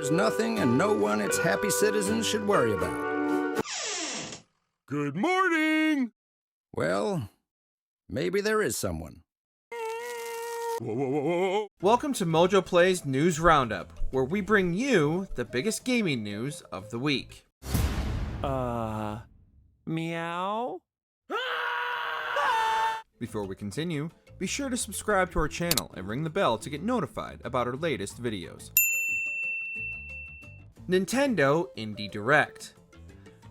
There's nothing and no one its happy citizens should worry about. Good morning! Well, maybe there is someone. Whoa. Welcome to MojoPlays News Roundup, where we bring you the biggest gaming news of the week. Meow? Before we continue, be sure to subscribe to our channel and ring the bell to get notified about our latest videos. Nintendo Indie Direct.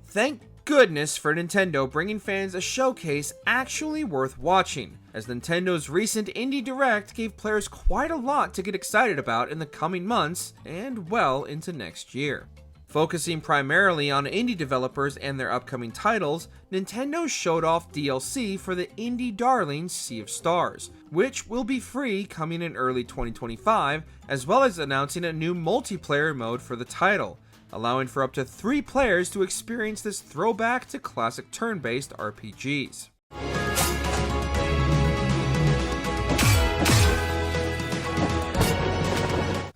Thank goodness for Nintendo bringing fans a showcase actually worth watching, as Nintendo's recent Indie Direct gave players quite a lot to get excited about in the coming months and well into next year. Focusing primarily on indie developers and their upcoming titles, Nintendo showed off DLC for the indie darling Sea of Stars, which will be free coming in early 2025, as well as announcing a new multiplayer mode for the title, allowing for up to 3 players to experience this throwback to classic turn-based RPGs.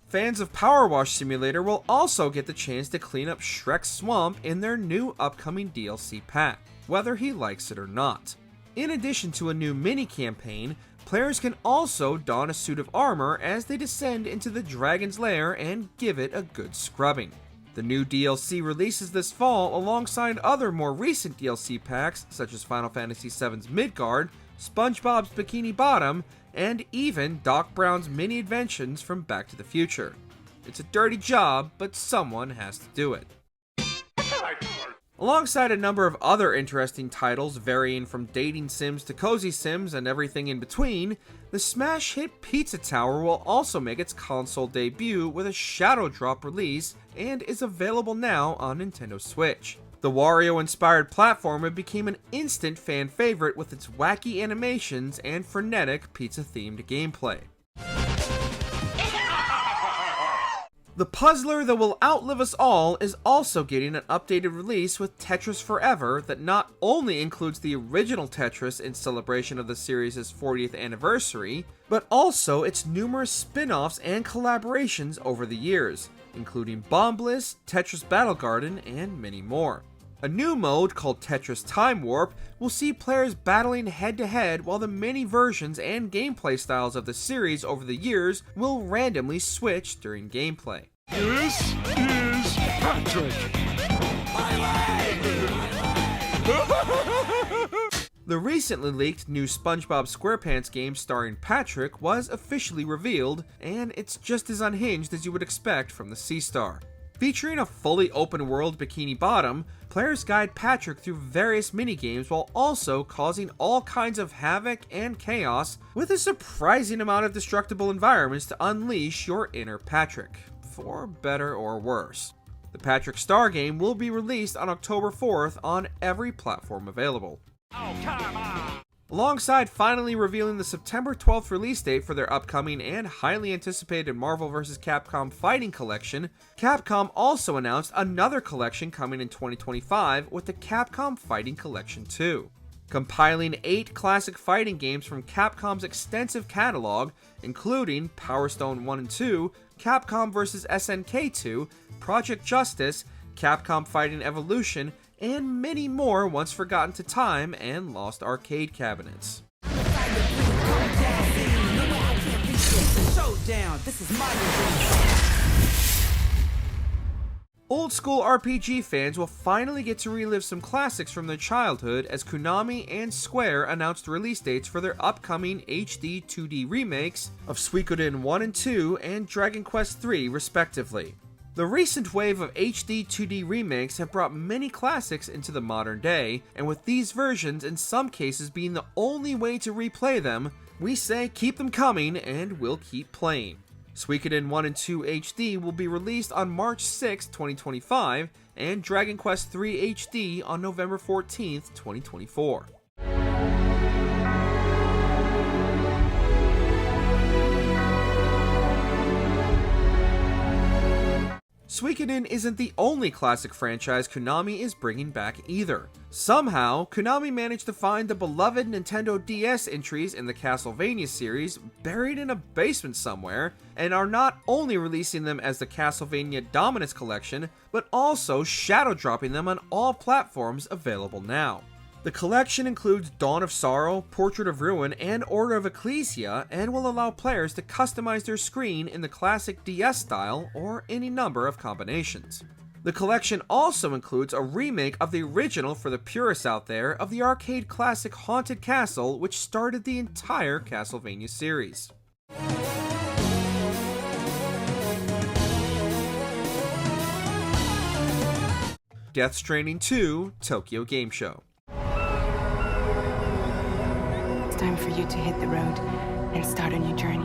Fans of Powerwash Simulator will also get the chance to clean up Shrek's swamp in their new upcoming DLC pack, whether he likes it or not. In addition to a new mini-campaign, players can also don a suit of armor as they descend into the dragon's lair and give it a good scrubbing. The new DLC releases this fall alongside other more recent DLC packs such as Final Fantasy VII's Midgard, SpongeBob's Bikini Bottom, and even Doc Brown's mini inventions from Back to the Future. It's a dirty job, but someone has to do it. Alongside a number of other interesting titles varying from dating sims to cozy sims and everything in between, the smash hit Pizza Tower will also make its console debut with a Shadow Drop release and is available now on Nintendo Switch. The Wario-inspired platformer became an instant fan favorite with its wacky animations and frenetic pizza-themed gameplay. The puzzler that will outlive us all is also getting an updated release with Tetris Forever that not only includes the original Tetris in celebration of the series' 40th anniversary, but also its numerous spin-offs and collaborations over the years, including Bombliss, Tetris Battle Garden, and many more. A new mode called Tetris Time Warp will see players battling head-to-head while the many versions and gameplay styles of the series over the years will randomly switch during gameplay. This is Patrick! The recently leaked new SpongeBob SquarePants game starring Patrick was officially revealed, and it's just as unhinged as you would expect from the Sea Star. Featuring a fully open-world Bikini Bottom, players guide Patrick through various minigames while also causing all kinds of havoc and chaos with a surprising amount of destructible environments to unleash your inner Patrick, for better or worse. The Patrick Star game will be released on October 4th on every platform available. Oh, come on! Alongside finally revealing the September 12th release date for their upcoming and highly anticipated Marvel vs. Capcom Fighting Collection, Capcom also announced another collection coming in 2025 with the Capcom Fighting Collection 2. Compiling 8 classic fighting games from Capcom's extensive catalog, including Power Stone 1 and 2, Capcom vs. SNK 2, Project Justice, Capcom Fighting Evolution, and many more once forgotten to time and lost arcade cabinets. Old school RPG fans will finally get to relive some classics from their childhood as Konami and Square announced release dates for their upcoming HD 2D remakes of Suikoden 1 and 2 and Dragon Quest III respectively. The recent wave of HD 2D remakes have brought many classics into the modern day, and with these versions in some cases being the only way to replay them, we say keep them coming and we'll keep playing. Suikoden 1 and 2 HD will be released on March 6, 2025, and Dragon Quest III HD on November 14, 2024. Suikoden isn't the only classic franchise Konami is bringing back either. Somehow, Konami managed to find the beloved Nintendo DS entries in the Castlevania series buried in a basement somewhere, and are not only releasing them as the Castlevania Dominance Collection, but also shadow dropping them on all platforms available now. The collection includes Dawn of Sorrow, Portrait of Ruin, and Order of Ecclesia, and will allow players to customize their screen in the classic DS style or any number of combinations. The collection also includes a remake of the original for the purists out there of the arcade classic Haunted Castle, which started the entire Castlevania series. Death Stranding 2 Tokyo Game Show. It's time for you to hit the road and start a new journey.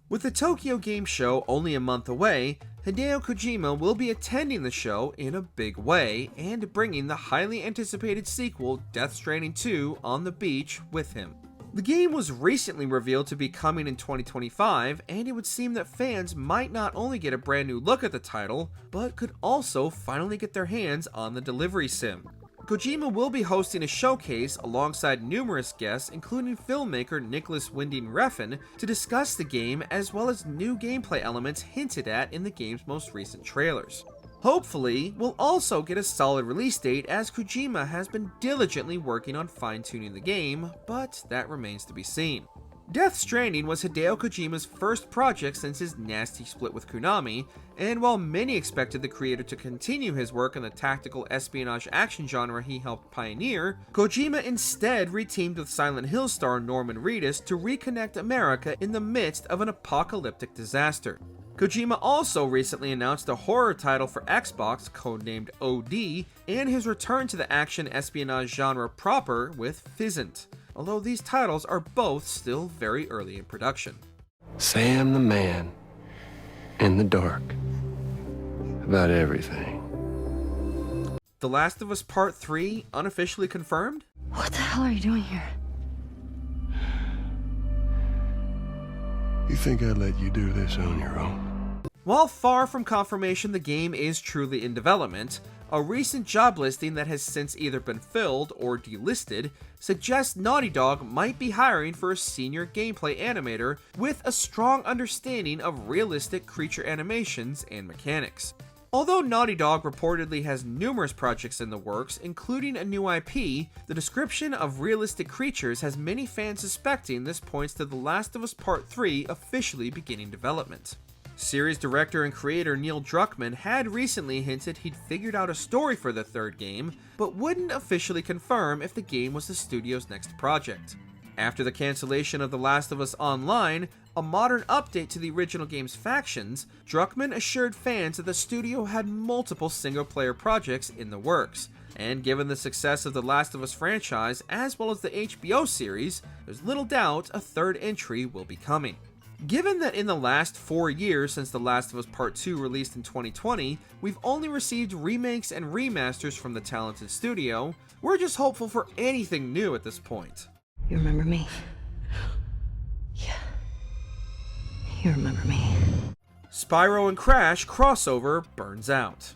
With the Tokyo Game Show only a month away, Hideo Kojima will be attending the show in a big way and bringing the highly anticipated sequel Death Stranding 2 on the beach with him. The game was recently revealed to be coming in 2025, and it would seem that fans might not only get a brand new look at the title, but could also finally get their hands on the delivery sim. Kojima will be hosting a showcase alongside numerous guests, including filmmaker Nicholas Winding Refn, to discuss the game as well as new gameplay elements hinted at in the game's most recent trailers. Hopefully, we'll also get a solid release date as Kojima has been diligently working on fine-tuning the game, but that remains to be seen. Death Stranding was Hideo Kojima's first project since his nasty split with Konami, and while many expected the creator to continue his work in the tactical espionage action genre he helped pioneer, Kojima instead reteamed with Silent Hill star Norman Reedus to reconnect America in the midst of an apocalyptic disaster. Kojima also recently announced a horror title for Xbox, codenamed OD, and his return to the action espionage genre proper with Fizzant, although these titles are both still very early in production. Sam the man in the dark about everything. The Last of Us Part 3 unofficially confirmed? What the hell are you doing here? You think I'd let you do this on your own? While far from confirmation the game is truly in development, a recent job listing that has since either been filled or delisted suggests Naughty Dog might be hiring for a senior gameplay animator with a strong understanding of realistic creature animations and mechanics. Although Naughty Dog reportedly has numerous projects in the works, including a new IP, the description of realistic creatures has many fans suspecting this points to The Last of Us Part 3 officially beginning development. Series director and creator Neil Druckmann had recently hinted he'd figured out a story for the third game, but wouldn't officially confirm if the game was the studio's next project. After the cancellation of The Last of Us Online, a modern update to the original game's factions, Druckmann assured fans that the studio had multiple single-player projects in the works, and given the success of the Last of Us franchise as well as the HBO series, there's little doubt a third entry will be coming. Given that in the last 4 years since The Last of Us Part 2 released in 2020, we've only received remakes and remasters from the talented studio, we're just hopeful for anything new at this point. You remember me? Yeah. You remember me. Spyro and Crash crossover burns out.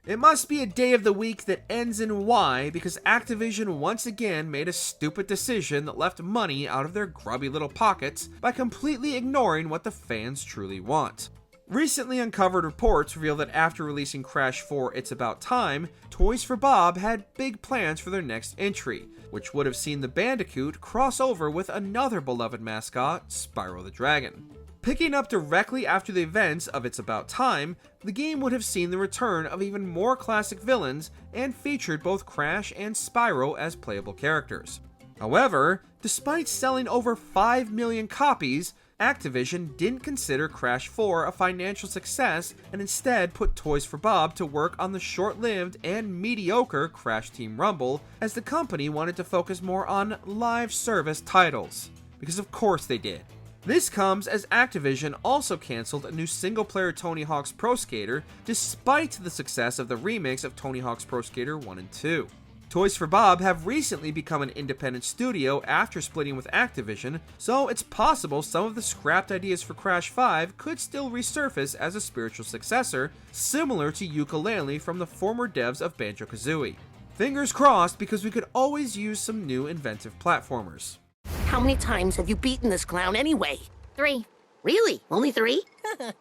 It must be a day of the week that ends in Y because Activision once again made a stupid decision that left money out of their grubby little pockets by completely ignoring what the fans truly want. Recently uncovered reports reveal that after releasing Crash 4 It's About Time, Toys for Bob had big plans for their next entry, which would have seen the Bandicoot cross over with another beloved mascot, Spyro the Dragon. Picking up directly after the events of It's About Time, the game would have seen the return of even more classic villains and featured both Crash and Spyro as playable characters. However, despite selling over 5 million copies, Activision didn't consider Crash 4 a financial success and instead put Toys for Bob to work on the short-lived and mediocre Crash Team Rumble, as the company wanted to focus more on live service titles. Because of course they did. This comes as Activision also canceled a new single-player Tony Hawk's Pro Skater despite the success of the remakes of Tony Hawk's Pro Skater 1 and 2. Toys for Bob have recently become an independent studio after splitting with Activision, so it's possible some of the scrapped ideas for Crash 5 could still resurface as a spiritual successor, similar to Yooka-Laylee from the former devs of Banjo-Kazooie. Fingers crossed, because we could always use some new inventive platformers. How many times have you beaten this clown anyway? 3. Really? Only 3?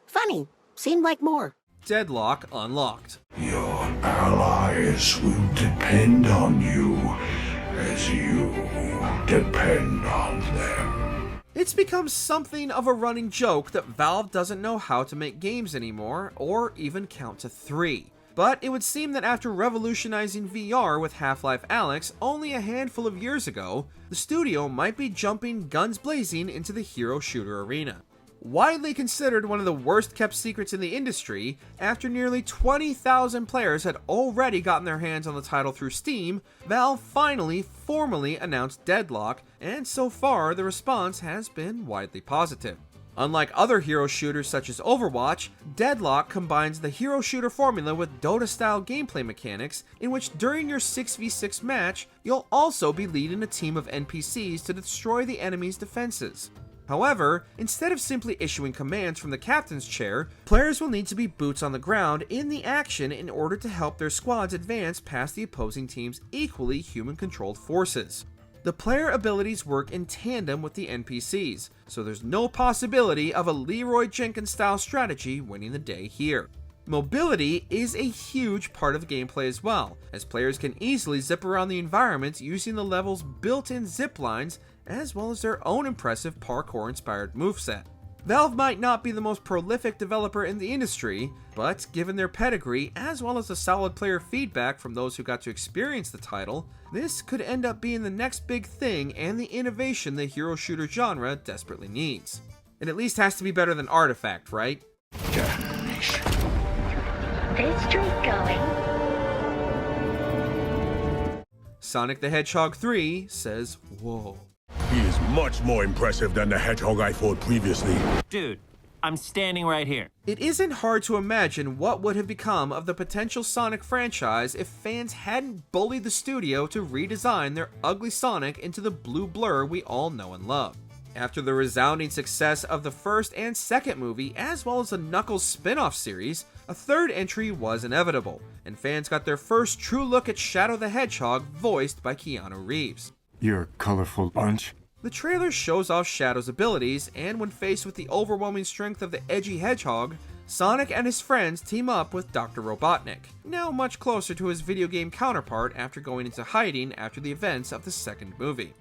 Funny. Seemed like more. Deadlock unlocked. Your allies will depend on you as you depend on them. It's become something of a running joke that Valve doesn't know how to make games anymore, or even count to 3. But it would seem that after revolutionizing VR with Half-Life Alyx only a handful of years ago, the studio might be jumping guns blazing into the hero shooter arena. Widely considered one of the worst kept secrets in the industry, after nearly 20,000 players had already gotten their hands on the title through Steam, Valve finally formally announced Deadlock, and so far the response has been widely positive. Unlike other hero shooters such as Overwatch, Deadlock combines the hero shooter formula with Dota-style gameplay mechanics, in which during your 6v6 match, you'll also be leading a team of NPCs to destroy the enemy's defenses. However, instead of simply issuing commands from the captain's chair, players will need to be boots on the ground in the action in order to help their squads advance past the opposing team's equally human-controlled forces. The player abilities work in tandem with the NPCs, so there's no possibility of a Leroy Jenkins-style strategy winning the day here. Mobility is a huge part of gameplay as well, as players can easily zip around the environment using the level's built-in zip lines, as well as their own impressive parkour-inspired moveset. Valve might not be the most prolific developer in the industry, but given their pedigree as well as the solid player feedback from those who got to experience the title, this could end up being the next big thing and the innovation the hero shooter genre desperately needs. It at least has to be better than Artifact, right? Damnation. This street going. Sonic the Hedgehog 3 says, whoa. He is much more impressive than the hedgehog I fought previously. Dude, I'm standing right here. It isn't hard to imagine what would have become of the potential Sonic franchise if fans hadn't bullied the studio to redesign their ugly Sonic into the blue blur we all know and love. After the resounding success of the first and second movie, as well as the Knuckles spin-off series, a third entry was inevitable, and fans got their first true look at Shadow the Hedgehog, voiced by Keanu Reeves. You're a colorful bunch. The trailer shows off Shadow's abilities, and when faced with the overwhelming strength of the edgy hedgehog, Sonic and his friends team up with Dr. Robotnik, now much closer to his video game counterpart after going into hiding after the events of the second movie.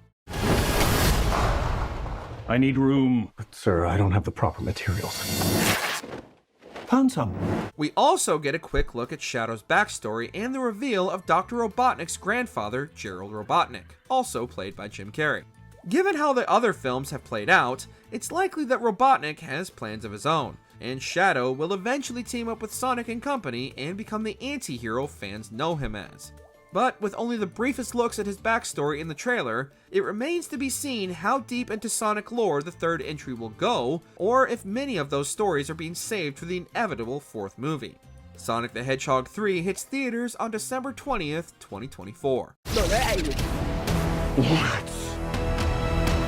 I need room. But, sir, I don't have the proper materials. Found some. We also get a quick look at Shadow's backstory and the reveal of Dr. Robotnik's grandfather, Gerald Robotnik, also played by Jim Carrey. Given how the other films have played out, it's likely that Robotnik has plans of his own, and Shadow will eventually team up with Sonic and company and become the anti-hero fans know him as. But with only the briefest looks at his backstory in the trailer, it remains to be seen how deep into Sonic lore the third entry will go, or if many of those stories are being saved for the inevitable fourth movie. Sonic the Hedgehog 3 hits theaters on December 20th, 2024. Let's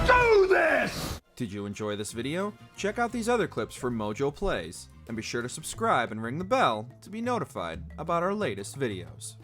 do this! Did you enjoy this video? Check out these other clips from Mojo Plays, and be sure to subscribe and ring the bell to be notified about our latest videos.